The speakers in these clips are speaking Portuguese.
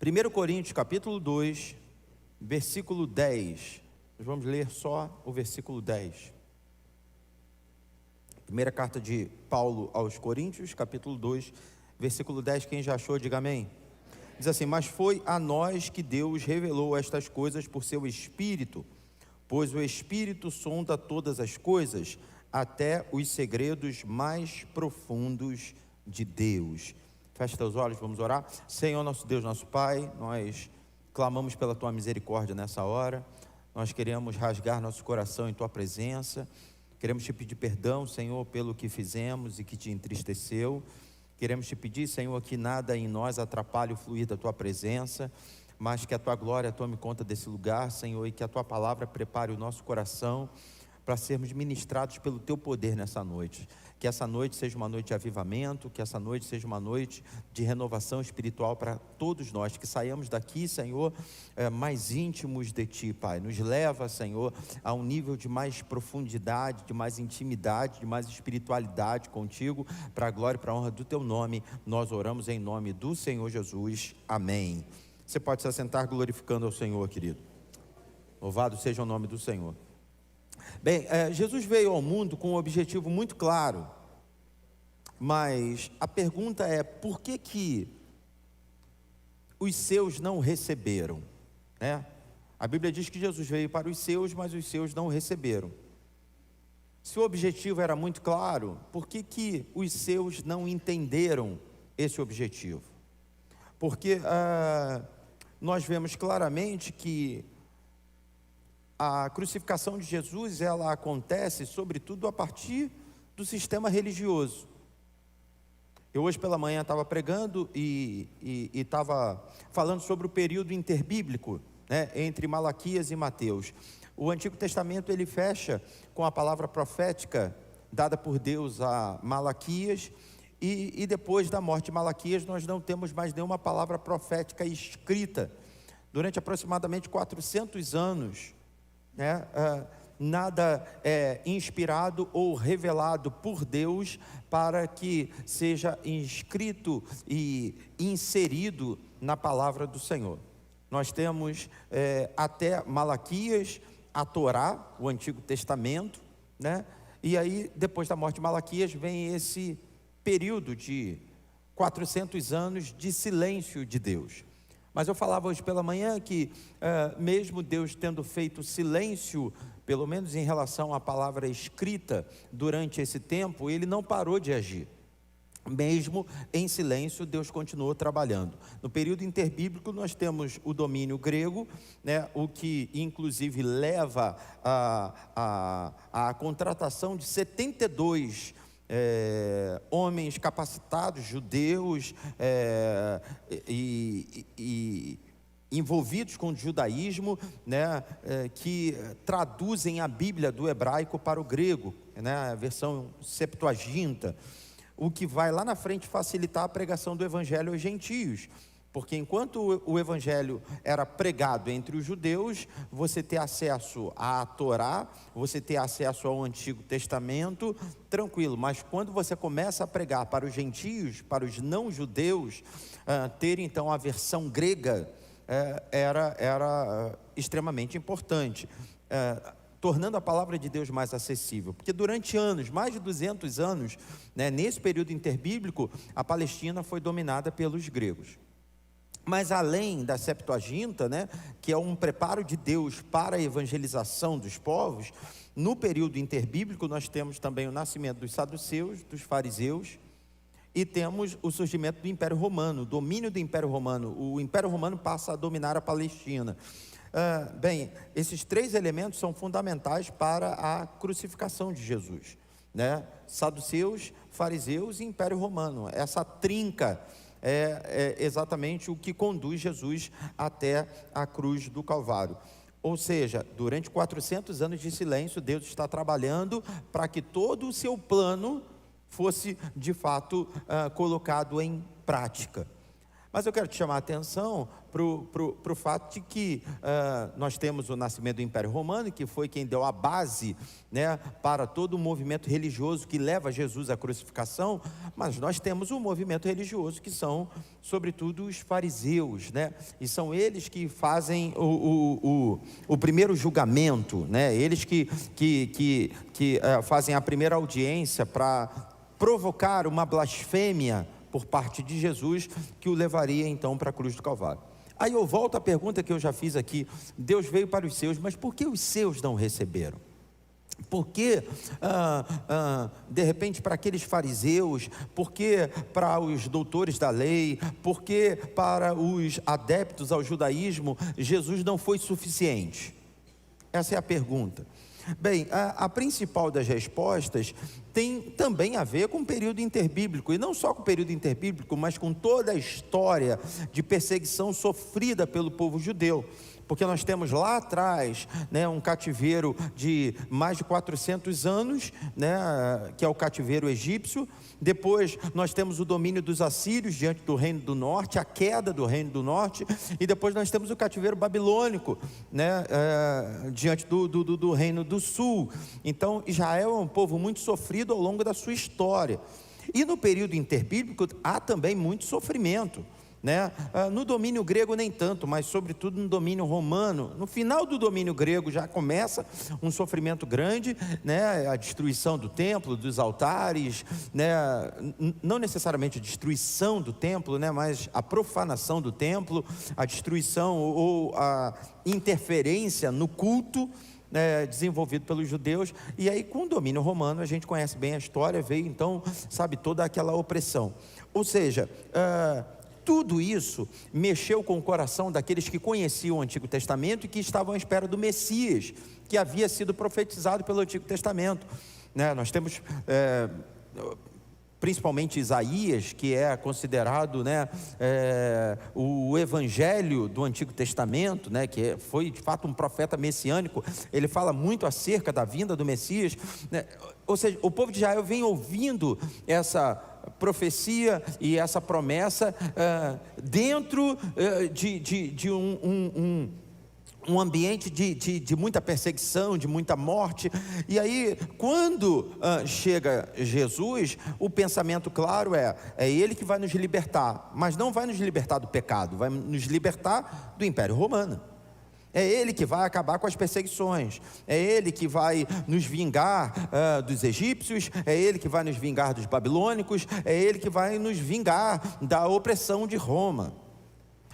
1 Coríntios capítulo 2, versículo 10. Nós vamos ler só o versículo 10. Primeira carta de Paulo aos Coríntios, capítulo 2, versículo 10. Quem já achou, diga amém. Diz assim: mas foi a nós que Deus revelou estas coisas por seu Espírito, pois o Espírito sonda todas as coisas, até os segredos mais profundos de Deus. Feche teus olhos, vamos orar. Senhor, nosso Deus, nosso Pai, nós clamamos pela Tua misericórdia nessa hora. Nós queremos rasgar nosso coração em Tua presença. Queremos Te pedir perdão, Senhor, pelo que fizemos e que Te entristeceu. Queremos Te pedir, Senhor, que nada em nós atrapalhe o fluir da Tua presença, mas que a Tua glória tome conta desse lugar, Senhor, e que a Tua palavra prepare o nosso coração para sermos ministrados pelo Teu poder nessa noite. Que essa noite seja uma noite de avivamento, que essa noite seja uma noite de renovação espiritual para todos nós, que saiamos daqui, Senhor, mais íntimos de Ti, Pai. Nos leva, Senhor, a um nível de mais profundidade, de mais intimidade, de mais espiritualidade contigo, para a glória e para a honra do Teu nome. Nós oramos em nome do Senhor Jesus, amém. Você pode se assentar glorificando ao Senhor, querido. Louvado seja o nome do Senhor. Bem, Jesus veio ao mundo com um objetivo muito claro, mas a pergunta é: por que os seus não receberam? A Bíblia diz que Jesus veio para os seus, mas os seus não receberam. Se o objetivo era muito claro, por que os seus não entenderam esse objetivo? Porque nós vemos claramente que a crucificação de Jesus, ela acontece sobretudo a partir do sistema religioso. Eu hoje pela manhã estava pregando e estava falando sobre o período interbíblico, entre Malaquias e Mateus. O Antigo Testamento, ele fecha com a palavra profética dada por Deus a Malaquias, e depois da morte de Malaquias nós não temos mais nenhuma palavra profética escrita. Durante aproximadamente 400 anos, nada é inspirado ou revelado por Deus para que seja inscrito e inserido na palavra do Senhor. Nós temos até Malaquias, a Torá, o Antigo Testamento, e aí depois da morte de Malaquias vem esse período de 400 anos de silêncio de Deus. Mas eu falava hoje pela manhã que mesmo Deus tendo feito silêncio, pelo menos em relação à palavra escrita durante esse tempo, Ele não parou de agir. Mesmo em silêncio, Deus continuou trabalhando. No período interbíblico nós temos o domínio grego, o que inclusive leva à contratação de 72 homens capacitados, judeus, e envolvidos com o judaísmo, que traduzem a Bíblia do hebraico para o grego, a versão Septuaginta, o que vai lá na frente facilitar a pregação do evangelho aos gentios. Porque enquanto o evangelho era pregado entre os judeus, você ter acesso à Torá, você ter acesso ao Antigo Testamento, tranquilo. Mas quando você começa a pregar para os gentios, para os não judeus, ter então a versão grega, era extremamente importante, tornando a palavra de Deus mais acessível. Porque durante anos, mais de 200 anos, nesse período interbíblico, a Palestina foi dominada pelos gregos. Mas além da Septuaginta, que é um preparo de Deus para a evangelização dos povos, no período interbíblico nós temos também o nascimento dos saduceus, dos fariseus, e temos o surgimento do Império Romano, o domínio do Império Romano. O Império Romano passa a dominar a Palestina. Bem, esses três elementos são fundamentais para a crucificação de Jesus, saduceus, fariseus e Império Romano. Essa trinca é exatamente o que conduz Jesus até a cruz do Calvário. Ou seja, durante 400 anos de silêncio, Deus está trabalhando para que todo o seu plano fosse de fato colocado em prática. Mas eu quero te chamar a atenção para o fato de que nós temos o nascimento do Império Romano, que foi quem deu a base, né, para todo o movimento religioso que leva Jesus à crucificação, mas nós temos um movimento religioso que são, sobretudo, os fariseus, né, e são eles que fazem o primeiro julgamento, né, eles que fazem a primeira audiência para provocar uma blasfêmia por parte de Jesus, que o levaria então para a cruz do Calvário. Aí eu volto à pergunta que eu já fiz aqui: Deus veio para os seus, mas por que os seus não receberam? Por que, de repente, para aqueles fariseus, por que para os doutores da lei, por que para os adeptos ao judaísmo, Jesus não foi suficiente? Essa é a pergunta. Bem, a principal das respostas tem também a ver com o período interbíblico, e não só com o período interbíblico, mas com toda a história de perseguição sofrida pelo povo judeu. Porque nós temos lá atrás, né, um cativeiro de mais de 400 anos, né, que é o cativeiro egípcio. Depois nós temos o domínio dos assírios diante do reino do norte, a queda do reino do norte. E depois nós temos o cativeiro babilônico, né, diante do reino do sul. Então Israel é um povo muito sofrido ao longo da sua história. E no período interbíblico há também muito sofrimento, né? No domínio grego nem tanto, mas sobretudo no domínio romano. No final do domínio grego já começa um sofrimento grande, né? A destruição do templo, dos altares, né? Não necessariamente a destruição do templo, né? Mas a profanação do templo, a destruição ou a interferência no culto, desenvolvido pelos judeus. E aí, com o domínio romano, a gente conhece bem a história, veio então, sabe, toda aquela opressão. Ou seja, tudo isso mexeu com o coração daqueles que conheciam o Antigo Testamento e que estavam à espera do Messias, que havia sido profetizado pelo Antigo Testamento, né? Nós temos principalmente Isaías, que é considerado, né, o evangelho do Antigo Testamento, né, que foi de fato um profeta messiânico. Ele fala muito acerca da vinda do Messias, né? Ou seja, o povo de Israel vem ouvindo essa profecia e essa promessa dentro de um ambiente de muita perseguição, de muita morte. E aí, quando chega Jesus, o pensamento claro é Ele que vai nos libertar, mas não vai nos libertar do pecado, vai nos libertar do Império Romano. É Ele que vai acabar com as perseguições, é Ele que vai nos vingar dos egípcios, é Ele que vai nos vingar dos babilônicos, é Ele que vai nos vingar da opressão de Roma.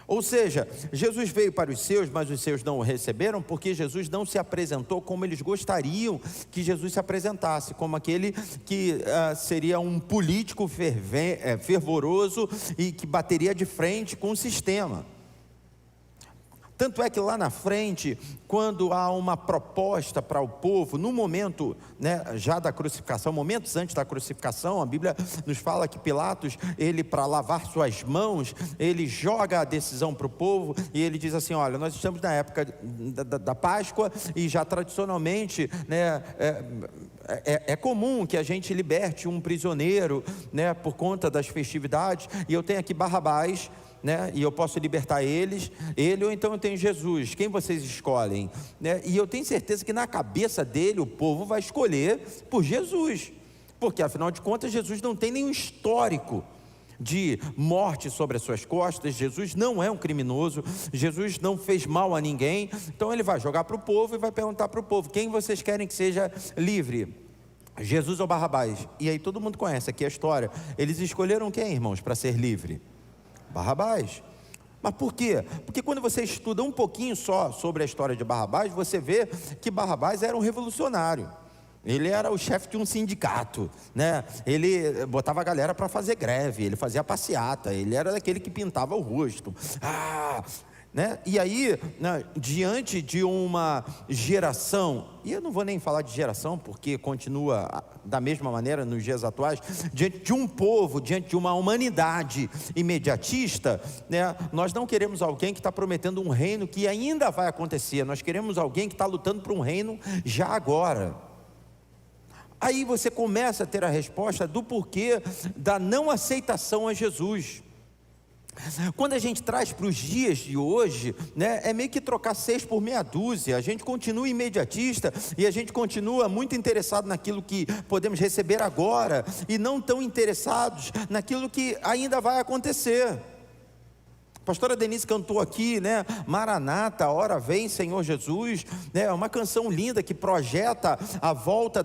Ou seja, Jesus veio para os seus, mas os seus não o receberam, porque Jesus não se apresentou como eles gostariam que Jesus se apresentasse, como aquele que seria um político fervoroso e que bateria de frente com o sistema. Tanto é que lá na frente, quando há uma proposta para o povo, no momento, né, já da crucificação, momentos antes da crucificação, a Bíblia nos fala que Pilatos, ele, para lavar suas mãos, ele joga a decisão para o povo e ele diz assim: olha, nós estamos na época da Páscoa e já tradicionalmente, né, é comum que a gente liberte um prisioneiro, né, por conta das festividades, e eu tenho aqui Barrabás, né, e eu posso libertar ele, ou então eu tenho Jesus, quem vocês escolhem, né? E eu tenho certeza que na cabeça dele o povo vai escolher por Jesus, porque afinal de contas Jesus não tem nenhum histórico de morte sobre as suas costas, Jesus não é um criminoso, Jesus não fez mal a ninguém. Então ele vai jogar para o povo e vai perguntar para o povo: quem vocês querem que seja livre, Jesus ou Barrabás? E aí todo mundo conhece aqui a história. Eles escolheram quem, irmãos, para ser livre? Barrabás. Mas por quê? Porque quando você estuda um pouquinho só sobre a história de Barrabás, você vê que Barrabás era um revolucionário. Ele era o chefe de um sindicato, né? Ele botava a galera para fazer greve, ele fazia passeata, ele era daquele que pintava o rosto. Né? E aí, né, diante de uma geração, e eu não vou nem falar de geração, porque continua da mesma maneira nos dias atuais, diante de um povo, diante de uma humanidade imediatista, né, nós não queremos alguém que está prometendo um reino que ainda vai acontecer, nós queremos alguém que está lutando por um reino já agora. Aí você começa a ter a resposta do porquê da não aceitação a Jesus. Quando a gente traz para os dias de hoje, né, é meio que trocar 6 por meia dúzia. A gente continua imediatista e a gente continua muito interessado naquilo que podemos receber agora e não tão interessados naquilo que ainda vai acontecer. A pastora Denise cantou aqui, né? Maranata, a hora vem, Senhor Jesus, né? É uma canção linda que projeta a volta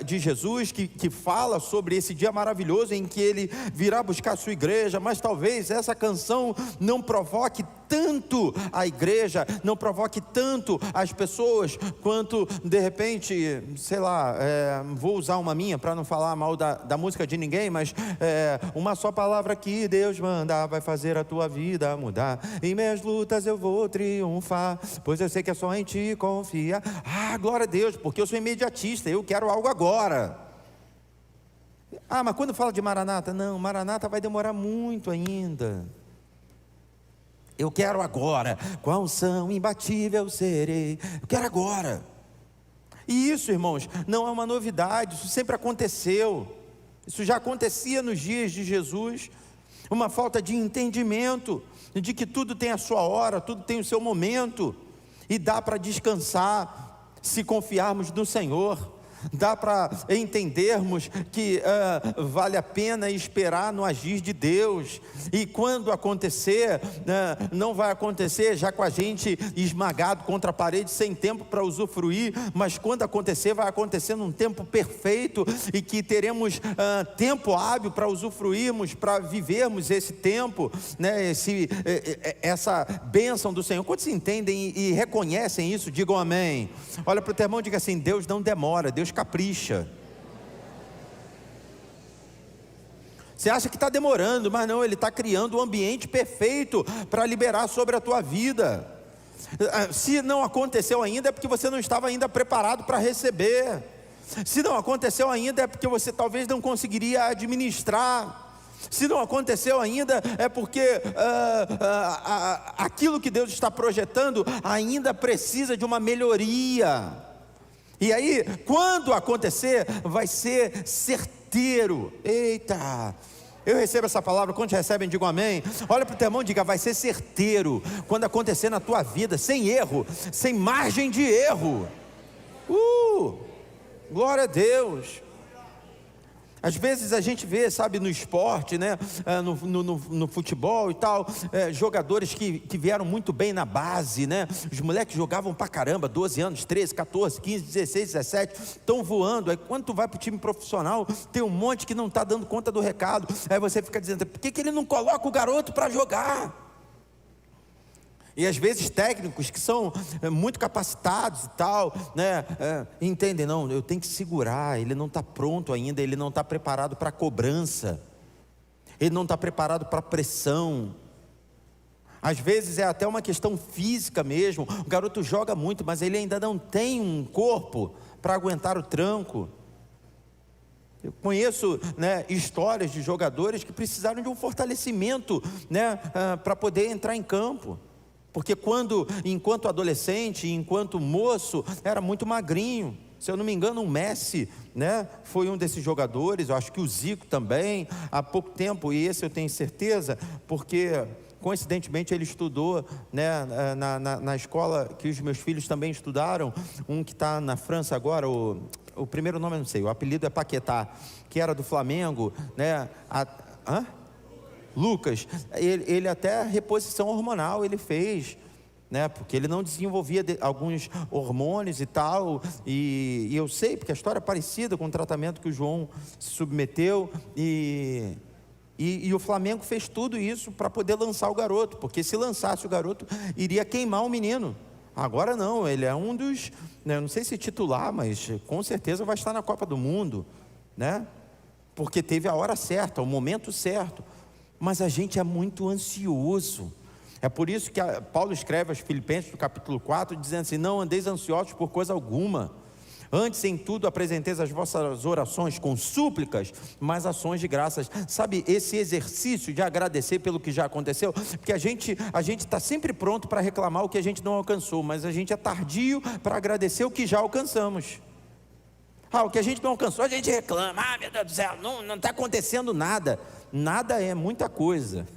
de Jesus, que fala sobre esse dia maravilhoso em que Ele virá buscar a sua igreja. Mas talvez essa canção não provoque tanto a igreja, não provoque tanto as pessoas, quanto de repente, sei lá, vou usar uma minha para não falar mal da música de ninguém, mas uma só palavra que Deus manda vai fazer a tua vida mudar. Em minhas lutas eu vou triunfar, pois eu sei que é só em ti confia. Glória a Deus, porque eu sou imediatista, eu quero algo agora. Mas quando fala de Maranata, não, Maranata vai demorar muito ainda. Eu quero agora, com a unção imbatível serei. Eu quero agora. E isso, irmãos, não é uma novidade, isso sempre aconteceu. Isso já acontecia nos dias de Jesus. Uma falta de entendimento de que tudo tem a sua hora, tudo tem o seu momento. E dá para descansar se confiarmos no Senhor. Dá para entendermos que vale a pena esperar no agir de Deus. E quando acontecer, não vai acontecer já com a gente esmagado contra a parede, sem tempo para usufruir. Mas quando acontecer, vai acontecer num tempo perfeito, e que teremos tempo hábil para usufruirmos, para vivermos esse tempo, né? Essa bênção do Senhor. Quantos entendem e reconhecem isso? Digam amém. Olha para o teu irmão e diga assim: Deus não demora, Deus capricha. Você acha que está demorando, mas não, Ele está criando um ambiente perfeito para liberar sobre a tua vida. Se não aconteceu ainda, é porque você não estava ainda preparado para receber. Se não aconteceu ainda, é porque você talvez não conseguiria administrar. Se não aconteceu ainda, é porque aquilo que Deus está projetando ainda precisa de uma melhoria. E aí, quando acontecer, vai ser certeiro. Eita, eu recebo essa palavra. Quantos recebem, digam amém. Olha para o teu irmão e diga: vai ser certeiro quando acontecer na tua vida, sem erro, sem margem de erro. Glória a Deus. Às vezes a gente vê, sabe, no esporte, né, no futebol e tal, jogadores que vieram muito bem na base, né? Os moleques jogavam pra caramba, 12 anos, 13, 14, 15, 16, 17, estão voando. Aí quando tu vai pro time profissional, tem um monte que não está dando conta do recado. Aí você fica dizendo: por que ele não coloca o garoto para jogar? E às vezes técnicos que são muito capacitados e tal, né, entendem: não, eu tenho que segurar, ele não está pronto ainda, ele não está preparado para a cobrança, ele não está preparado para a pressão. Às vezes é até uma questão física mesmo. O garoto joga muito, mas ele ainda não tem um corpo para aguentar o tranco. Eu conheço, né, histórias de jogadores que precisaram de um fortalecimento, né, para poder entrar em campo. Porque enquanto adolescente, enquanto moço, era muito magrinho. Se eu não me engano, o Messi, né, foi um desses jogadores. Eu acho que o Zico também, há pouco tempo. E esse eu tenho certeza, porque coincidentemente ele estudou, né, na escola que os meus filhos também estudaram. Um que está na França agora, o primeiro nome eu não sei, o apelido é Paquetá, que era do Flamengo, né? Lucas, ele até reposição hormonal ele fez, né? Porque ele não desenvolvia alguns hormônios e tal, e eu sei, porque a história é parecida com o tratamento que o João se submeteu, e o Flamengo fez tudo isso para poder lançar o garoto, porque se lançasse o garoto, iria queimar o menino. Agora não, ele é um dos, né, não sei se titular, mas com certeza vai estar na Copa do Mundo, né? Porque teve a hora certa, o momento certo. Mas a gente é muito ansioso. É por isso que Paulo escreve aos Filipenses, no capítulo 4, dizendo assim: não andeis ansiosos por coisa alguma, antes em tudo apresenteis as vossas orações com súplicas, mas ações de graças. Sabe, esse exercício de agradecer pelo que já aconteceu, porque a gente está sempre pronto para reclamar o que a gente não alcançou, mas a gente é tardio para agradecer o que já alcançamos. O que a gente não alcançou, a gente reclama: meu Deus do céu, não está acontecendo nada. Nada é muita coisa.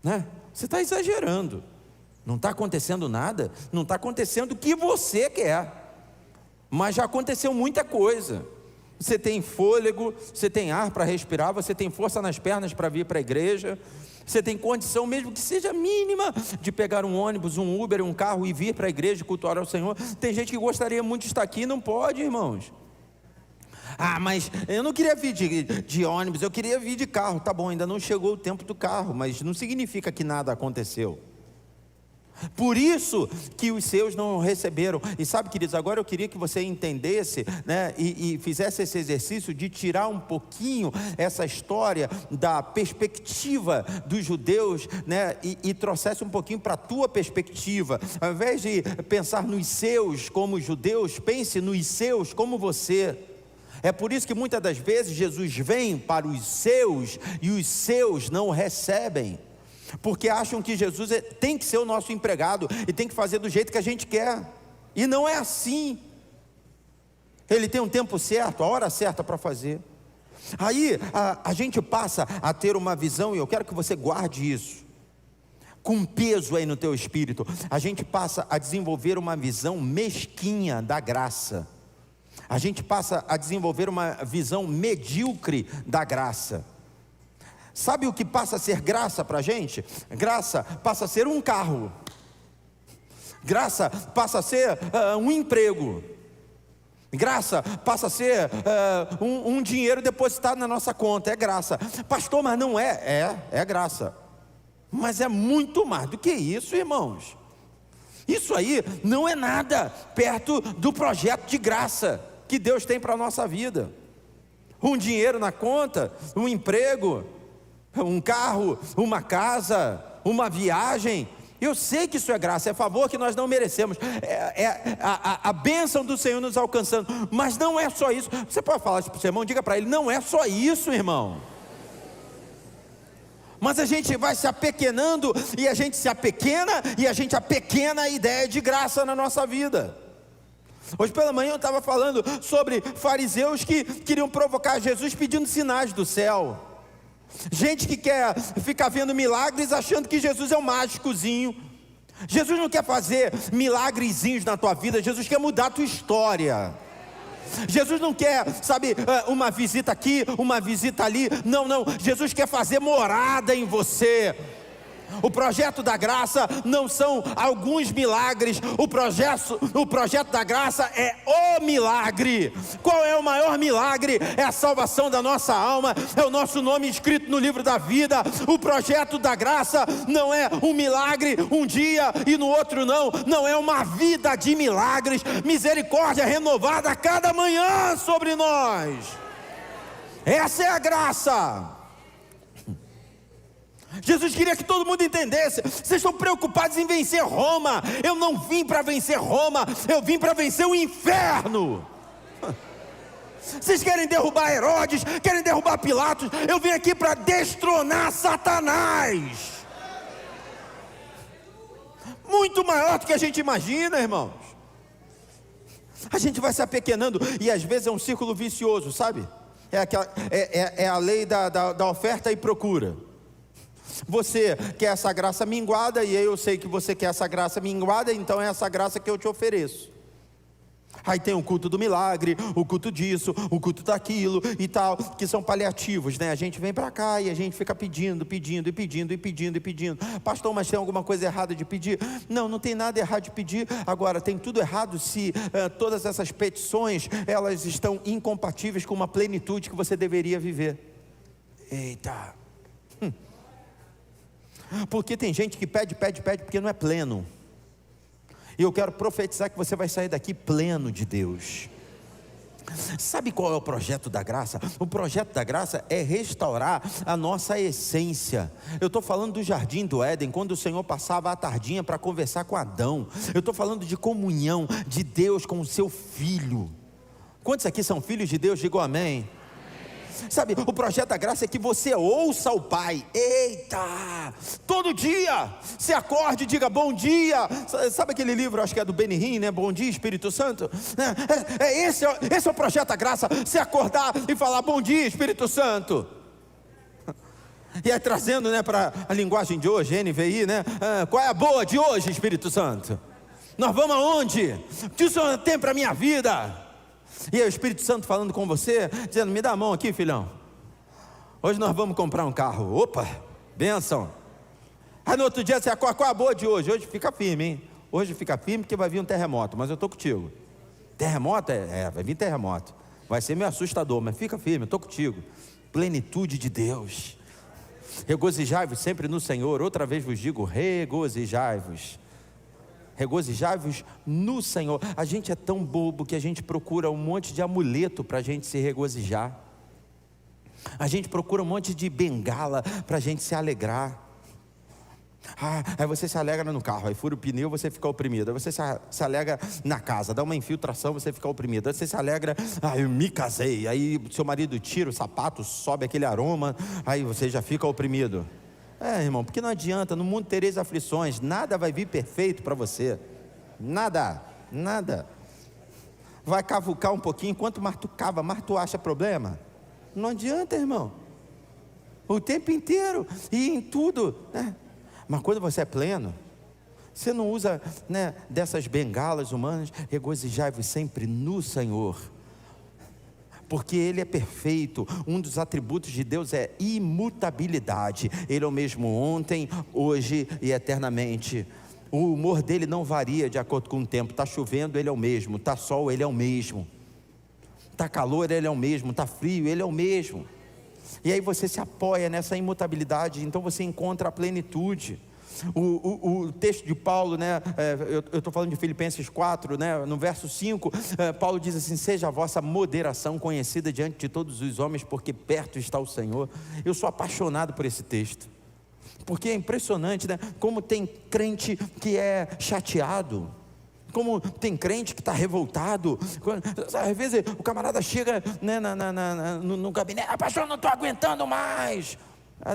né? Você está exagerando. Não está acontecendo nada, não está acontecendo o que você quer, mas já aconteceu muita coisa. Você tem fôlego, você tem ar para respirar, você tem força nas pernas para vir para a igreja, você tem condição, mesmo que seja mínima, de pegar um ônibus, um Uber, um carro e vir para a igreja cultuar ao Senhor. Tem gente que gostaria muito de estar aqui e não pode, irmãos. Mas eu não queria vir de ônibus, eu queria vir de carro. Tá bom, ainda não chegou o tempo do carro, mas não significa que nada aconteceu. Por isso que os seus não receberam. E sabe, queridos, agora eu queria que você entendesse, né, e fizesse esse exercício de tirar um pouquinho essa história da perspectiva dos judeus, né, e trouxesse um pouquinho para a tua perspectiva. Ao invés de pensar nos seus como judeus, pense nos seus como você. É por isso que muitas das vezes Jesus vem para os seus e os seus não o recebem, porque acham que Jesus tem que ser o nosso empregado e tem que fazer do jeito que a gente quer, e não é assim. Ele tem um tempo certo, a hora certa para fazer. Aí a gente passa a ter uma visão, e eu quero que você guarde isso com peso aí no teu espírito. A gente passa a desenvolver uma visão mesquinha da graça. A gente passa a desenvolver uma visão medíocre da graça. Sabe o que passa a ser graça para a gente? Graça passa a ser um carro. Graça passa a ser um emprego. Graça passa a ser um dinheiro depositado na nossa conta. É graça. Pastor, mas não é? É graça. Mas é muito mais do que isso, irmãos. Isso aí não é nada perto do projeto de graça que Deus tem para a nossa vida. Um dinheiro na conta, um emprego, um carro, uma casa, uma viagem. Eu sei que isso é graça, é favor que nós não merecemos, a bênção do Senhor nos alcançando. Mas não é só isso. Você pode falar isso para o seu irmão, diga para ele: não é só isso, irmão. Mas a gente vai se apequenando, e a gente se apequena, e a gente apequena a ideia de graça na nossa vida. Hoje pela manhã eu estava falando sobre fariseus que queriam provocar Jesus pedindo sinais do céu. Gente que quer ficar vendo milagres achando que Jesus é um mágicozinho. Jesus não quer fazer milagrezinhos na tua vida, Jesus quer mudar a tua história. Jesus não quer, sabe, uma visita aqui, uma visita ali. Não, Jesus quer fazer morada em você. O projeto da graça não são alguns milagres. O projeto da graça é o milagre. Qual é o maior milagre? É a salvação da nossa alma, é o nosso nome escrito no livro da vida. O projeto da graça não é um milagre um dia e no outro não é uma vida de milagres. Misericórdia renovada a cada manhã sobre nós. Essa é a graça. Jesus queria que todo mundo entendesse: vocês estão preocupados em vencer Roma. Eu não vim para vencer Roma, eu vim para vencer o inferno. Vocês querem derrubar Herodes, querem derrubar Pilatos. Eu vim aqui para destronar Satanás. Muito maior do que a gente imagina, irmãos. A gente vai se apequenando, e às vezes é um círculo vicioso, sabe? É a lei da oferta e procura. Você quer essa graça minguada, e eu sei que você quer essa graça minguada, então é essa graça que eu te ofereço. Aí tem o culto do milagre, o culto disso, o culto daquilo e tal, que são paliativos, né? A gente vem para cá e a gente fica pedindo. Pastor, mas tem alguma coisa errada de pedir? Não tem nada errado de pedir. Agora, tem tudo errado se todas essas petições, elas estão incompatíveis com uma plenitude que você deveria viver. Eita! Porque tem gente que pede porque não é pleno. E eu quero profetizar que você vai sair daqui pleno de Deus. Sabe qual é o projeto da graça? O projeto da graça é restaurar a nossa essência. Eu estou falando do jardim do Éden, quando o Senhor passava a tardinha para conversar com Adão. Eu estou falando de comunhão de Deus com o seu filho. Quantos aqui são filhos de Deus? Digam amém. Sabe, o projeto da graça é que você ouça o Pai. Eita! Todo dia, se acorde e diga bom dia. Sabe aquele livro, acho que é do Benihim, né? Bom dia, Espírito Santo. Esse é o projeto da graça. Se acordar e falar bom dia, Espírito Santo. E aí trazendo, né, para a linguagem de hoje, NVI, né? Qual é a boa de hoje, Espírito Santo? Nós vamos aonde? O que o Senhor tem para a minha vida? E aí o Espírito Santo falando com você, dizendo: me dá a mão aqui, filhão. Hoje nós vamos comprar um carro. Opa, bênção. Aí no outro dia você acorda: qual é a boa de hoje? Hoje fica firme, hein? Hoje fica firme porque vai vir um terremoto, mas eu estou contigo. Terremoto? Vai vir terremoto. Vai ser meio assustador, mas fica firme, eu estou contigo. Plenitude de Deus. Regozijai-vos sempre no Senhor. Outra vez vos digo: regozijai-vos. Regozijai-vos no Senhor. A gente é tão bobo que a gente procura um monte de amuleto para a gente se regozijar. A gente procura um monte de bengala para a gente se alegrar. Aí você se alegra no carro, aí fura o pneu, você fica oprimido. Aí você se alegra na casa, dá uma infiltração, você fica oprimido. Aí você se alegra: eu me casei. Aí seu marido tira o sapato, sobe aquele aroma, aí você já fica oprimido. Irmão, porque não adianta, no mundo tereis aflições, nada vai vir perfeito para você. Nada. Vai cavucar um pouquinho, enquanto mais tu cava, mais tu acha problema. Não adianta, irmão. O tempo inteiro, e em tudo, né? Mas quando você é pleno, você não usa, né, dessas bengalas humanas. Regozijai-vos sempre no Senhor, porque Ele é perfeito. Um dos atributos de Deus é imutabilidade. Ele é o mesmo ontem, hoje e eternamente. O humor dele não varia de acordo com o tempo. Está chovendo, Ele é o mesmo. Está sol, Ele é o mesmo. Está calor, Ele é o mesmo. Está frio, Ele é o mesmo. E aí você se apoia nessa imutabilidade, então você encontra a plenitude. O texto de Paulo, né, eu estou falando de Filipenses 4, né, no verso 5, Paulo diz assim: seja a vossa moderação conhecida diante de todos os homens, porque perto está o Senhor. Eu sou apaixonado por esse texto, porque é impressionante, né, como tem crente que é chateado, como tem crente que está revoltado. Às vezes o camarada chega, né, no gabinete: pastor, não estou aguentando mais.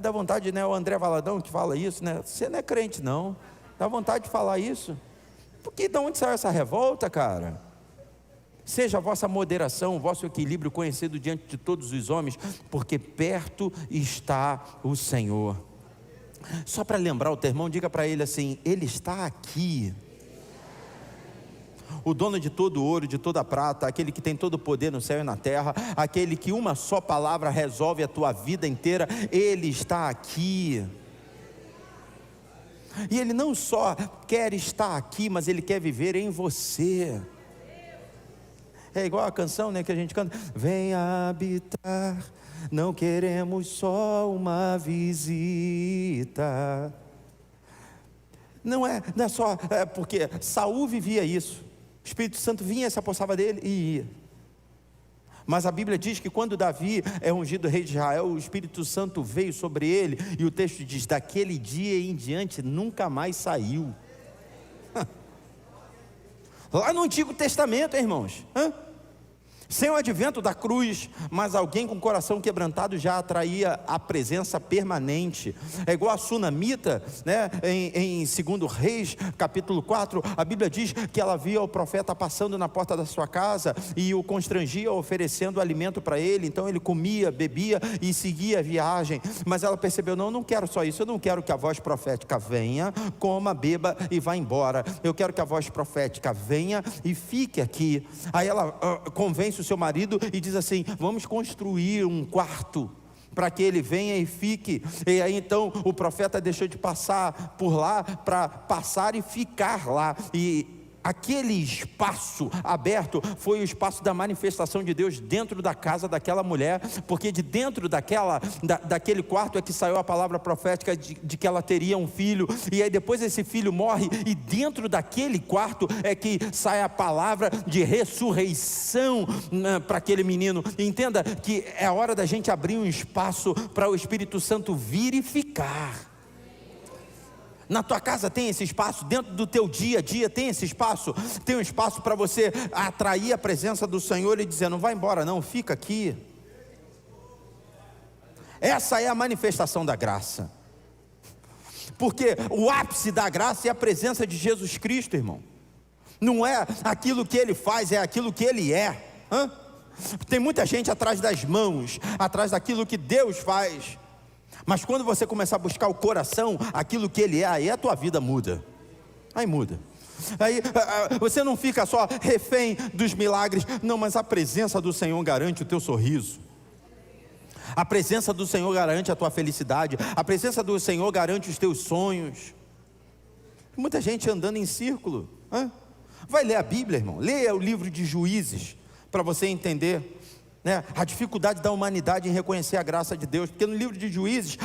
Dá vontade, né? O André Valadão que fala isso, né? Você não é crente, não. Dá vontade de falar isso. Porque de onde saiu essa revolta, cara? Seja a vossa moderação, o vosso equilíbrio conhecido diante de todos os homens, porque perto está o Senhor. Só para lembrar o teu irmão, diga para ele assim: Ele está aqui. O dono de todo ouro, de toda prata, aquele que tem todo o poder no céu e na terra, aquele que uma só palavra resolve a tua vida inteira, Ele está aqui. E Ele não só quer estar aqui, mas Ele quer viver em você. É igual a canção, né, que a gente canta: venha habitar, não queremos só uma visita. Não é só porque Saul vivia isso. O Espírito Santo vinha, se apossava dele e ia. Mas a Bíblia diz que quando Davi é ungido rei de Israel, o Espírito Santo veio sobre ele, e o texto diz: daquele dia em diante nunca mais saiu. Lá no Antigo Testamento, irmãos, sem o advento da cruz, mas alguém com o coração quebrantado já atraía a presença permanente. É igual a sunamita, né? Em 2 Reis, capítulo 4, a Bíblia diz que ela via o profeta passando na porta da sua casa e o constrangia oferecendo alimento para ele. Então ele comia, bebia e seguia a viagem. Mas ela percebeu: não quero só isso. Eu não quero que a voz profética venha, coma, beba e vá embora. Eu quero que a voz profética venha e fique aqui. Aí ela convence o seu marido e diz assim: vamos construir um quarto para que ele venha e fique. E aí então o profeta deixou de passar por lá para passar e ficar lá. E aquele espaço aberto foi o espaço da manifestação de Deus dentro da casa daquela mulher, porque de dentro daquele quarto é que saiu a palavra profética de que ela teria um filho. E aí depois esse filho morre, e dentro daquele quarto é que sai a palavra de ressurreição para aquele menino. Entenda que é a hora da gente abrir um espaço para o Espírito Santo vir e ficar. Na tua casa tem esse espaço, dentro do teu dia a dia tem esse espaço, tem um espaço para você atrair a presença do Senhor e dizer: não vai embora não, fica aqui. Essa é a manifestação da graça, porque o ápice da graça é a presença de Jesus Cristo, irmão. Não é aquilo que Ele faz, é aquilo que Ele é. Tem muita gente atrás das mãos, atrás daquilo que Deus faz, Mas quando você começar a buscar o coração, aquilo que ele é, aí a tua vida muda. Aí muda. Aí você não fica só refém dos milagres. Não, mas a presença do Senhor garante o teu sorriso. A presença do Senhor garante a tua felicidade. A presença do Senhor garante os teus sonhos. Muita gente andando em círculo. Vai ler a Bíblia, irmão. Leia o livro de Juízes, para você entender, né, a dificuldade da humanidade em reconhecer a graça de Deus. Porque no livro de Juízes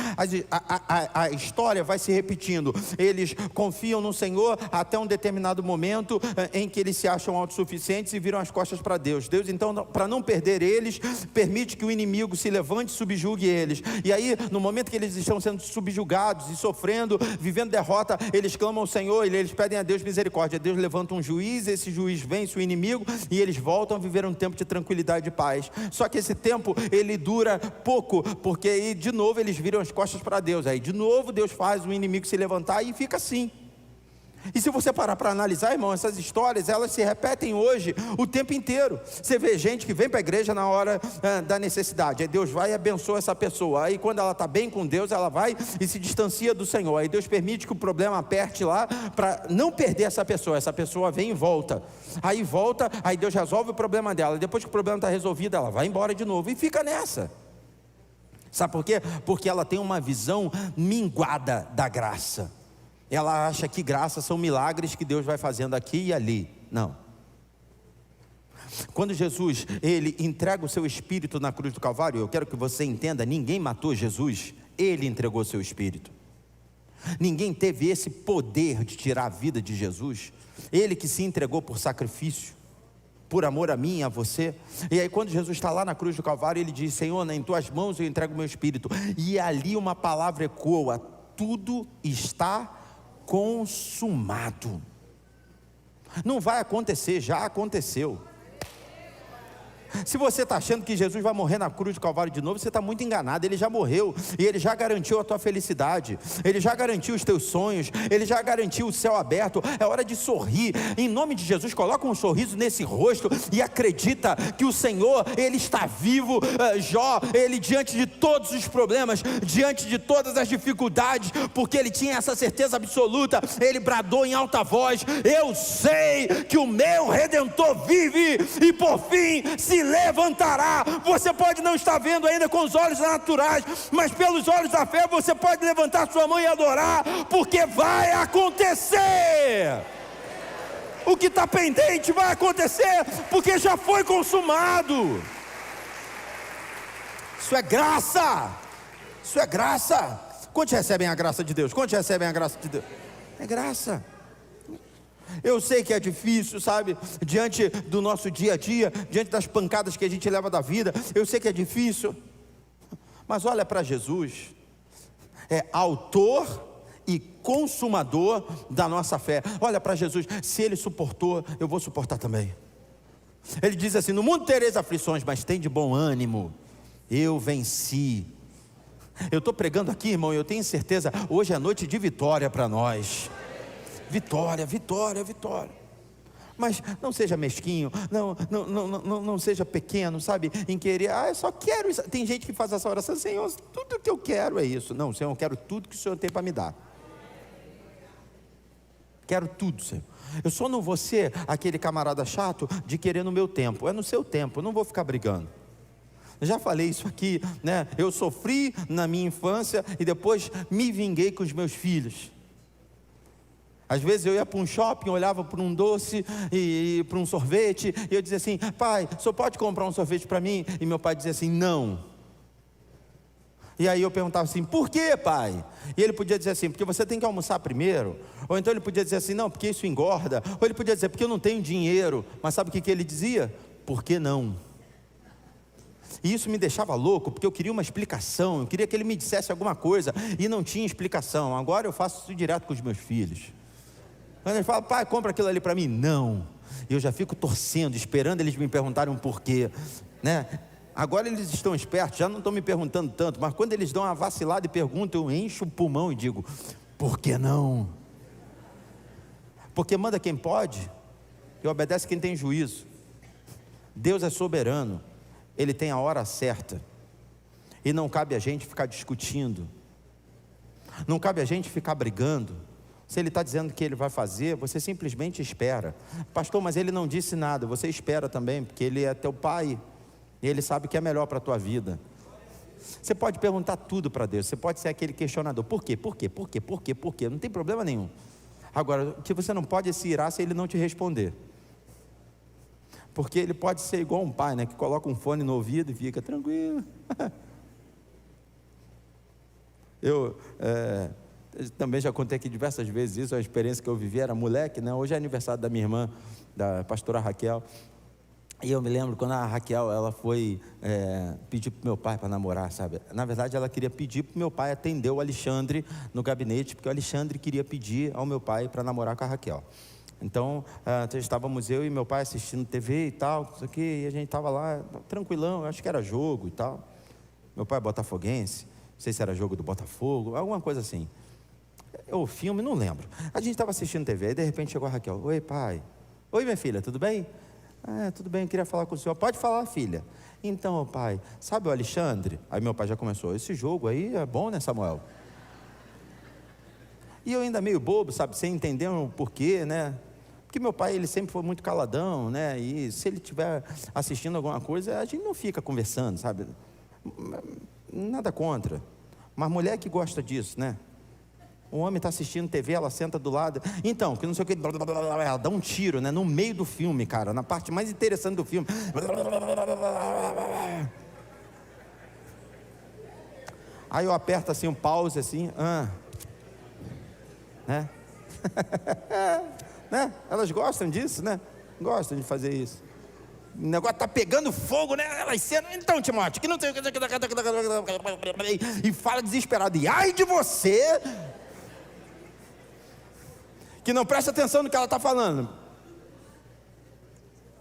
a história vai se repetindo. Eles confiam no Senhor até um determinado momento em que eles se acham autossuficientes e viram as costas para Deus. Deus então, para não perder eles, permite que o inimigo se levante e subjugue eles. E aí, no momento que eles estão sendo subjugados e sofrendo, vivendo derrota, eles clamam ao Senhor e eles pedem a Deus misericórdia. Deus levanta um juiz, esse juiz vence o inimigo e eles voltam a viver um tempo de tranquilidade e paz. Só que esse tempo, ele dura pouco, porque aí de novo eles viram as costas para Deus. Aí de novo Deus faz o inimigo se levantar e fica assim. E se você parar para analisar, irmão, essas histórias, elas se repetem hoje o tempo inteiro. Você vê gente que vem para a igreja na hora da necessidade. Aí Deus vai e abençoa essa pessoa. Aí quando ela está bem com Deus, ela vai e se distancia do Senhor. Aí Deus permite que o problema aperte lá, para não perder essa pessoa. Essa pessoa vem e volta. Aí volta, aí Deus resolve o problema dela. Depois que o problema está resolvido, ela vai embora de novo e fica nessa. Sabe por quê? Porque ela tem uma visão minguada da graça. Ela acha que graça são milagres que Deus vai fazendo aqui e ali. Não. Quando Jesus, ele entrega o seu Espírito na cruz do Calvário, eu quero que você entenda, ninguém matou Jesus, ele entregou o seu Espírito. Ninguém teve esse poder de tirar a vida de Jesus. Ele que se entregou por sacrifício, por amor a mim e a você. E aí quando Jesus está lá na cruz do Calvário, ele diz: Senhor, em tuas mãos eu entrego o meu Espírito. E ali uma palavra ecoa: tudo está consumado. Não vai acontecer, já aconteceu. Se você está achando que Jesus vai morrer na cruz do Calvário de novo, você está muito enganado. Ele já morreu e ele já garantiu a tua felicidade. Ele já garantiu os teus sonhos. Ele já garantiu o céu aberto. É hora de sorrir. Em nome de Jesus, coloca um sorriso nesse rosto e acredita que o Senhor, Ele está vivo. Jó, ele diante de todos os problemas, diante de todas as dificuldades, porque ele tinha essa certeza absoluta, ele bradou em alta voz: eu sei que o meu Redentor vive e por fim se levantará. Você pode não estar vendo ainda com os olhos naturais, mas pelos olhos da fé você pode levantar sua mão e adorar, porque vai acontecer. O que está pendente vai acontecer, porque já foi consumado. Isso é graça. Isso é graça. Quantos recebem a graça de Deus? Quantos recebem a graça de Deus? É graça. Eu sei que é difícil, sabe, diante do nosso dia a dia, diante das pancadas que a gente leva da vida, eu sei que é difícil, mas olha para Jesus, é autor e consumador da nossa fé. Olha para Jesus, se Ele suportou, eu vou suportar também. Ele diz assim: no mundo tereis aflições, mas tem de bom ânimo, eu venci. Eu estou pregando aqui, irmão, e eu tenho certeza, hoje é noite de vitória para nós. Vitória, vitória, vitória. Mas não seja mesquinho, não seja pequeno, sabe, em querer, eu só quero isso. Tem gente que faz essa oração: Senhor, tudo que eu quero é isso. Não, Senhor, eu quero tudo que o Senhor tem para me dar. Quero tudo, Senhor. Eu só não vou ser aquele camarada chato de querer no meu tempo. É no seu tempo, eu não vou ficar brigando. Eu já falei isso aqui, né? Eu sofri na minha infância e depois me vinguei com os meus filhos. Às vezes eu ia para um shopping, olhava para um doce e para um sorvete, e eu dizia assim: pai, o senhor pode comprar um sorvete para mim? E meu pai dizia assim: não. E aí eu perguntava assim: por quê, pai? E ele podia dizer assim: porque você tem que almoçar primeiro. Ou então ele podia dizer assim: não, porque isso engorda. Ou ele podia dizer: porque eu não tenho dinheiro. Mas sabe o que ele dizia? Por que não? E isso me deixava louco, porque eu queria uma explicação, eu queria que ele me dissesse alguma coisa, e não tinha explicação. Agora eu faço isso direto com os meus filhos. Quando ele fala: pai, compra aquilo ali para mim. Não. Eu já fico torcendo, esperando eles me perguntarem um porquê, né? Agora eles estão espertos, já não estão me perguntando tanto, mas quando eles dão uma vacilada e perguntam, eu encho o pulmão e digo: por que não? Porque manda quem pode e obedece quem tem juízo. Deus é soberano, Ele tem a hora certa, e não cabe a gente ficar discutindo Não cabe a gente ficar brigando. Se ele está dizendo que ele vai fazer, você simplesmente espera. Pastor, mas ele não disse nada. Você espera também, porque ele é teu pai, e ele sabe o que é melhor para a tua vida. Você pode perguntar tudo para Deus. Você pode ser aquele questionador, por quê, por quê, por quê, por quê, por quê? Não tem problema nenhum. Agora, o que você não pode é se irar se ele não te responder. Porque ele pode ser igual um pai, né, que coloca um fone no ouvido e fica tranquilo. Eu também já contei aqui diversas vezes isso, a experiência que eu vivi, era moleque, né? Hoje é aniversário da minha irmã, da pastora Raquel. E eu me lembro quando a Raquel, ela foi pedir para o meu pai para namorar, sabe? Na verdade, ela queria pedir para o meu pai atender o Alexandre no gabinete, porque o Alexandre queria pedir ao meu pai para namorar com a Raquel. Então, estávamos eu e meu pai assistindo TV e tal, isso aqui, e a gente estava lá, tranquilão, acho que era jogo e tal. Meu pai é botafoguense, não sei se era jogo do Botafogo, alguma coisa assim. Ou filme, não lembro. A gente estava assistindo TV, e de repente chegou a Raquel. Oi, pai. Oi, minha filha, tudo bem? Tudo bem, queria falar com o senhor. Pode falar, filha. Então, pai, sabe o Alexandre? Aí meu pai já começou, esse jogo aí é bom, né, Samuel? E eu ainda meio bobo, sabe, sem entender o porquê, né? Porque meu pai, ele sempre foi muito caladão, né? E se ele estiver assistindo alguma coisa, a gente não fica conversando, sabe? Nada contra. Mas mulher que gosta disso, né? O homem está assistindo TV, ela senta do lado. Então, que não sei o que, ela dá um tiro, né? No meio do filme, cara, na parte mais interessante do filme. Aí eu aperto assim um pause assim, né? Né? Elas gostam disso, né? Gostam de fazer isso. O negócio tá pegando fogo, né? Elas cenas, então, Timóteo, que não tem. E fala desesperado. E ai de você, que não presta atenção no que ela está falando.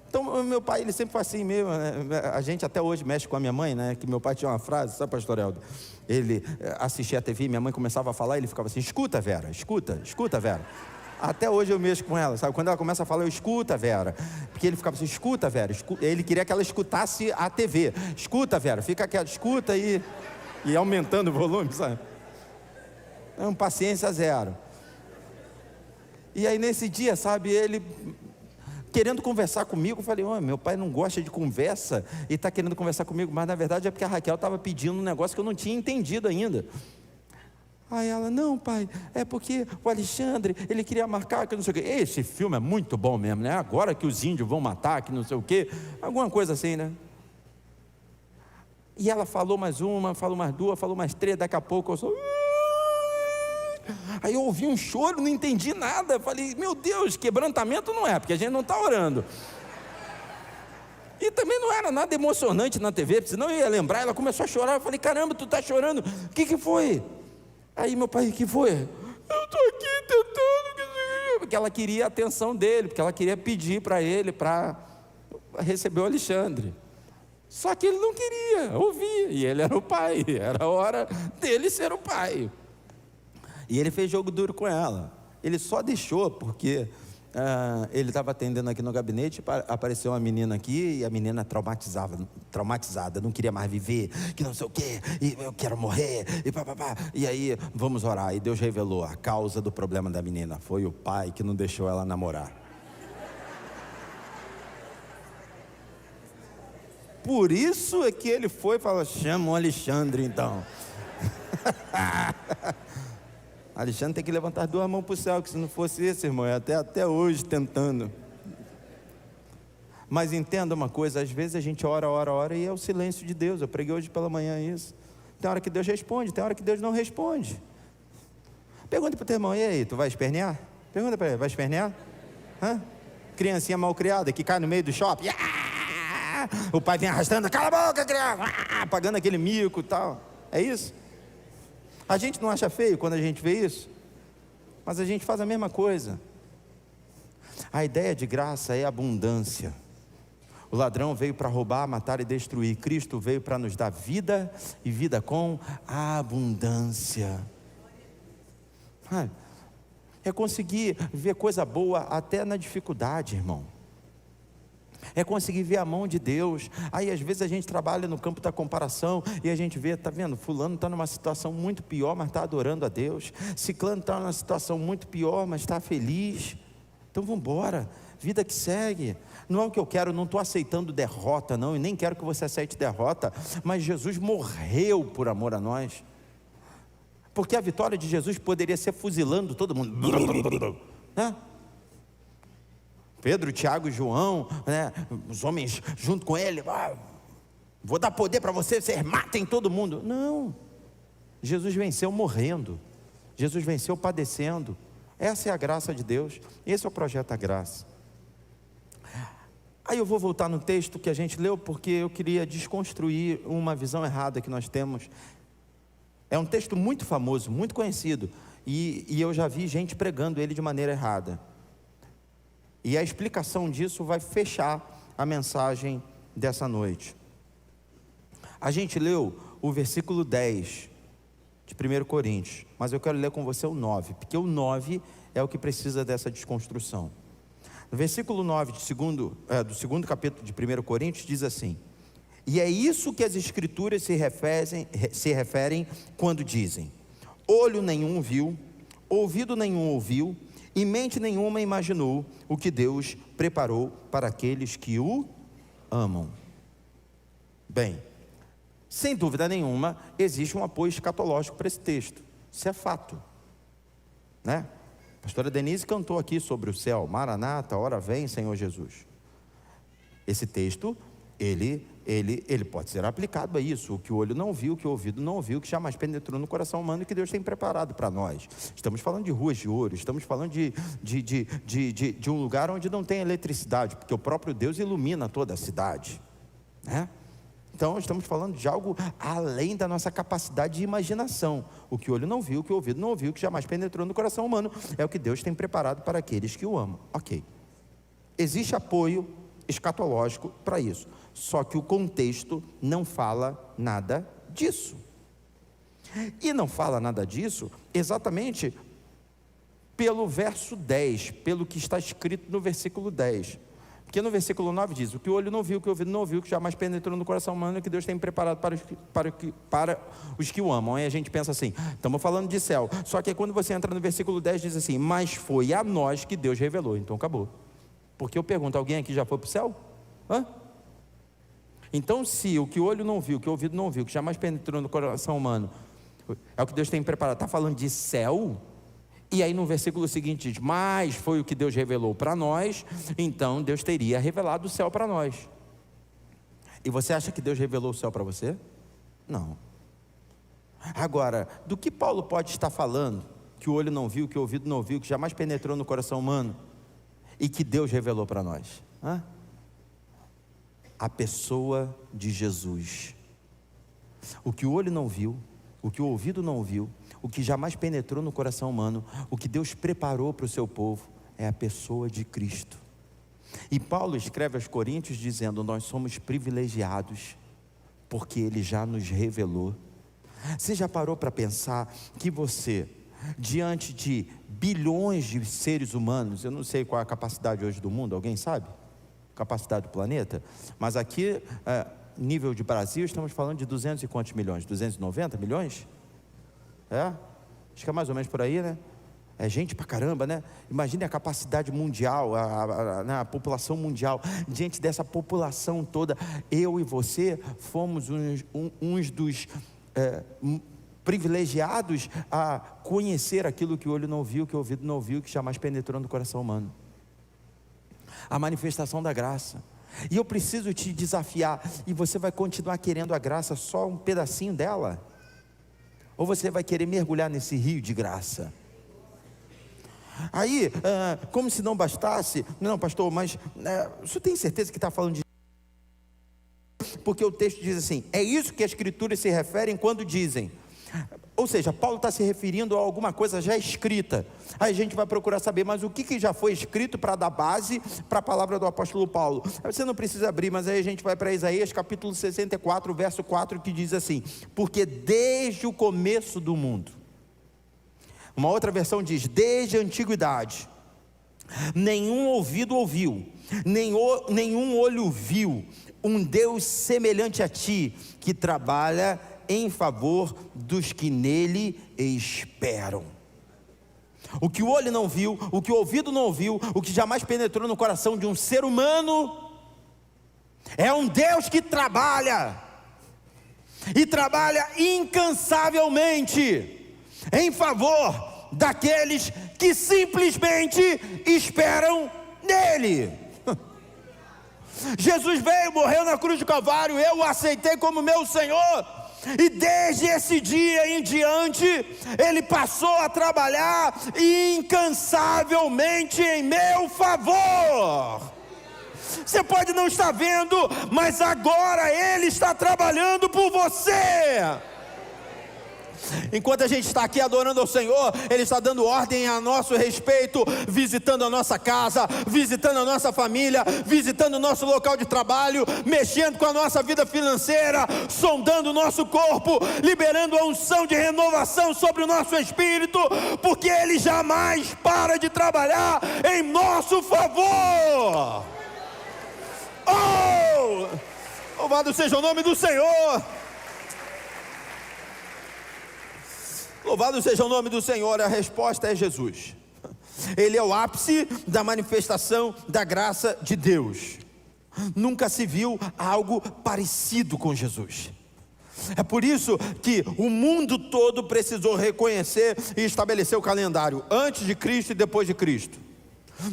Então, meu pai, ele sempre foi assim mesmo, né? A gente até hoje mexe com a minha mãe, né? Que meu pai tinha uma frase, sabe, pastor Helder? Ele assistia a TV, minha mãe começava a falar, ele ficava assim, escuta, Vera, escuta, Vera. Até hoje eu mexo com ela, sabe? Quando ela começa a falar, eu escuta, Vera. Porque ele ficava assim, escuta, Vera. Ele queria que ela escutasse a TV. Escuta, Vera, fica quieto, escuta e aumentando o volume, sabe? Paciência zero. E aí nesse dia, sabe, ele querendo conversar comigo, eu falei, meu pai não gosta de conversa e está querendo conversar comigo, mas na verdade é porque a Raquel estava pedindo um negócio que eu não tinha entendido ainda. Aí ela, não, pai, é porque o Alexandre, ele queria marcar que não sei o quê. Esse filme é muito bom mesmo, né? Agora que os índios vão matar, que não sei o quê, alguma coisa assim, né? E ela falou mais uma, falou mais duas, falou mais três, daqui a pouco eu sou... Aí eu ouvi um choro, não entendi nada. Falei, meu Deus, quebrantamento não é, porque a gente não está orando. E também não era nada emocionante na TV, senão eu ia lembrar. Ela começou a chorar. Eu falei, caramba, tu está chorando, o que foi? Aí meu pai, o que foi? Eu estou aqui tentando, porque ela queria a atenção dele, porque ela queria pedir para ele para receber o Alexandre. Só que ele não queria ouvir, e ele era o pai, era a hora dele ser o pai. E ele fez jogo duro com ela. Ele só deixou porque ele estava atendendo aqui no gabinete, apareceu uma menina aqui, e a menina traumatizada, não queria mais viver, que não sei o quê, e eu quero morrer, e papapá. E aí, vamos orar. E Deus revelou a causa do problema da menina. Foi o pai que não deixou ela namorar. Por isso é que ele foi e falou, chama o Alexandre então. Alexandre tem que levantar duas mãos para o céu, que se não fosse esse, irmão, é até hoje tentando. Mas entenda uma coisa, às vezes a gente ora e é o silêncio de Deus. Eu preguei hoje pela manhã isso. Tem hora que Deus responde, tem hora que Deus não responde. Pergunta para o teu irmão, e aí, tu vai espernear? Pergunta para ele, vai espernear? Criancinha mal criada que cai no meio do shopping. O pai vem arrastando, cala a boca, criança, pagando aquele mico e tal. É isso? A gente não acha feio quando a gente vê isso? Mas a gente faz a mesma coisa. A ideia de graça é abundância. O ladrão veio para roubar, matar e destruir. Cristo veio para nos dar vida e vida com abundância. É conseguir ver coisa boa até na dificuldade, irmão. é conseguir ver a mão de Deus. Aí às vezes a gente trabalha no campo da comparação e a gente vê, está vendo, fulano está numa situação muito pior, mas está adorando a Deus. Ciclano está numa situação muito pior, mas está feliz. Então vamos embora, vida que segue. Não é o que eu quero, não estou aceitando derrota não, e nem quero que você aceite derrota, mas Jesus morreu por amor a nós, porque a vitória de Jesus poderia ser fuzilando todo mundo, né? Pedro, Tiago e João, né? Os homens junto com ele, vou dar poder para vocês matem todo mundo. Não, Jesus venceu morrendo, Jesus venceu padecendo. Essa é a graça de Deus, esse é o projeto da graça. Aí eu vou voltar no texto que a gente leu, porque eu queria desconstruir uma visão errada que nós temos. É um texto muito famoso, muito conhecido, e eu já vi gente pregando ele de maneira errada. E a explicação disso vai fechar a mensagem dessa noite. A gente leu o versículo 10 de 1 Coríntios, mas eu quero ler com você o 9, porque o 9 é o que precisa dessa desconstrução. No versículo 9 do segundo capítulo de 1 Coríntios diz assim: e é isso que as escrituras se referem quando dizem: olho nenhum viu, ouvido nenhum ouviu, e mente nenhuma imaginou o que Deus preparou para aqueles que o amam. Bem, sem dúvida nenhuma, existe um apoio escatológico para esse texto, isso é fato, né? A pastora Denise cantou aqui sobre o céu, Maranata, ora vem Senhor Jesus. Esse texto, ele pode ser aplicado a isso, o que o olho não viu, o que o ouvido não ouviu, que jamais penetrou no coração humano e que Deus tem preparado para nós. Estamos falando de ruas de ouro, estamos falando de um lugar onde não tem eletricidade, porque o próprio Deus ilumina toda a cidade, né? Então estamos falando de algo além da nossa capacidade de imaginação. O que o olho não viu, o que o ouvido não ouviu, que jamais penetrou no coração humano, é o que Deus tem preparado para aqueles que o amam. Ok, existe apoio escatológico para isso, só que o contexto não fala nada disso. E não fala nada disso exatamente pelo verso 10, pelo que está escrito no versículo 10. Porque no versículo 9 diz: o que o olho não viu, o que o ouvido não ouviu, que jamais penetrou no coração humano, é que Deus tem preparado para os que o amam. Aí a gente pensa assim, estamos falando de céu. Só que quando você entra no versículo 10 diz assim: mas foi a nós que Deus revelou. Então acabou. Porque eu pergunto, alguém aqui já foi para o céu? Então se o que o olho não viu, o que o ouvido não viu, que jamais penetrou no coração humano, é o que Deus tem preparado, está falando de céu? E aí no versículo seguinte diz: mas foi o que Deus revelou para nós, então Deus teria revelado o céu para nós. E você acha que Deus revelou o céu para você? Não. Agora, do que Paulo pode estar falando, que o olho não viu, que o ouvido não viu, que jamais penetrou no coração humano, e que Deus revelou para nós? A pessoa de Jesus. O que o olho não viu, o que o ouvido não ouviu, o que jamais penetrou no coração humano, o que Deus preparou para o seu povo, é a pessoa de Cristo. E Paulo escreve aos Coríntios dizendo: nós somos privilegiados, porque Ele já nos revelou. Você já parou para pensar que você, diante de bilhões de seres humanos, eu não sei qual é a capacidade hoje do mundo, alguém sabe? Capacidade do planeta? Mas aqui, nível de Brasil, estamos falando de 200 e quantos milhões? 290 milhões? Acho que é mais ou menos por aí, né? É gente pra caramba, né? Imagine a capacidade mundial, a população mundial. Diante dessa população toda, eu e você fomos uns dos privilegiados a conhecer aquilo que o olho não viu, que o ouvido não viu, que jamais penetrou no coração humano. A manifestação da graça. E eu preciso te desafiar, e você vai continuar querendo a graça, só um pedacinho dela? Ou você vai querer mergulhar nesse rio de graça? Aí, como se não bastasse, não pastor, mas o senhor tem certeza que está falando de... Porque o texto diz assim: é isso que as escrituras se referem quando dizem. Ou seja, Paulo está se referindo a alguma coisa já escrita. Aí a gente vai procurar saber, mas o que já foi escrito para dar base para a palavra do apóstolo Paulo? Você não precisa abrir, mas aí a gente vai para Isaías capítulo 64, verso 4, que diz assim: porque desde o começo do mundo. Uma outra versão diz: desde a antiguidade, nenhum ouvido ouviu, nenhum olho viu um Deus semelhante a ti, que trabalha em favor dos que nele esperam. O que o olho não viu, o que o ouvido não ouviu, o que jamais penetrou no coração de um ser humano, é um Deus que trabalha, e trabalha incansavelmente em favor daqueles que simplesmente esperam nele. Jesus veio, morreu na cruz do Calvário, eu o aceitei como meu Senhor, e desde esse dia em diante, Ele passou a trabalhar incansavelmente em meu favor. Você pode não estar vendo, mas agora Ele está trabalhando por você. Enquanto a gente está aqui adorando ao Senhor, Ele está dando ordem a nosso respeito, visitando a nossa casa, visitando a nossa família, visitando o nosso local de trabalho, mexendo com a nossa vida financeira, sondando o nosso corpo, liberando a unção de renovação sobre o nosso espírito, porque Ele jamais para de trabalhar em nosso favor. Oh! Louvado seja o nome do Senhor! Louvado seja o nome do Senhor. A resposta é Jesus. Ele é o ápice da manifestação da graça de Deus. Nunca se viu algo parecido com Jesus. É por isso que o mundo todo precisou reconhecer e estabelecer o calendário antes de Cristo e depois de Cristo.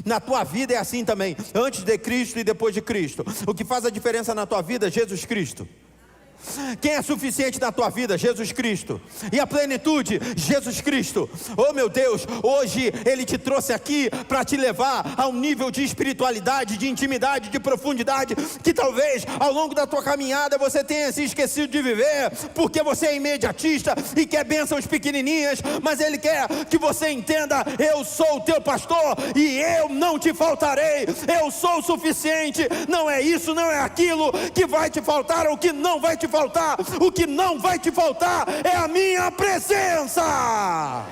Na tua vida é assim também, antes de Cristo e depois de Cristo. O que faz a diferença na tua vida é Jesus Cristo. Quem é suficiente na tua vida? Jesus Cristo. E a plenitude? Jesus Cristo. Oh meu Deus, hoje Ele te trouxe aqui para te levar a um nível de espiritualidade, de intimidade, de profundidade, que talvez ao longo da tua caminhada você tenha se esquecido de viver, porque você é imediatista e quer bênçãos pequenininhas. Mas Ele quer que você entenda: eu sou o teu pastor e eu não te faltarei, eu sou o suficiente. Não é isso, não é aquilo que vai te faltar ou que não vai te faltar. O que não vai te faltar é a minha presença.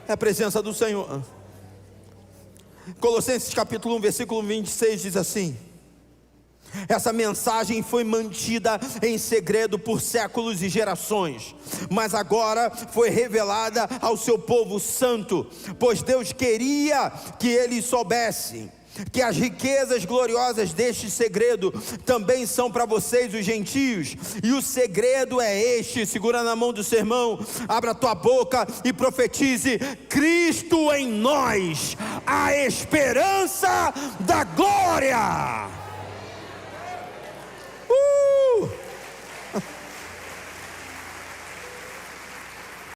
É a presença do Senhor. Colossenses capítulo 1, versículo 26 diz assim: essa mensagem foi mantida em segredo por séculos e gerações, mas agora foi revelada ao seu povo santo, pois Deus queria que eles soubessem que as riquezas gloriosas deste segredo também são para vocês, os gentios. E o segredo é este: segura na mão do seu irmão, abra tua boca e profetize: Cristo em nós, a esperança da glória.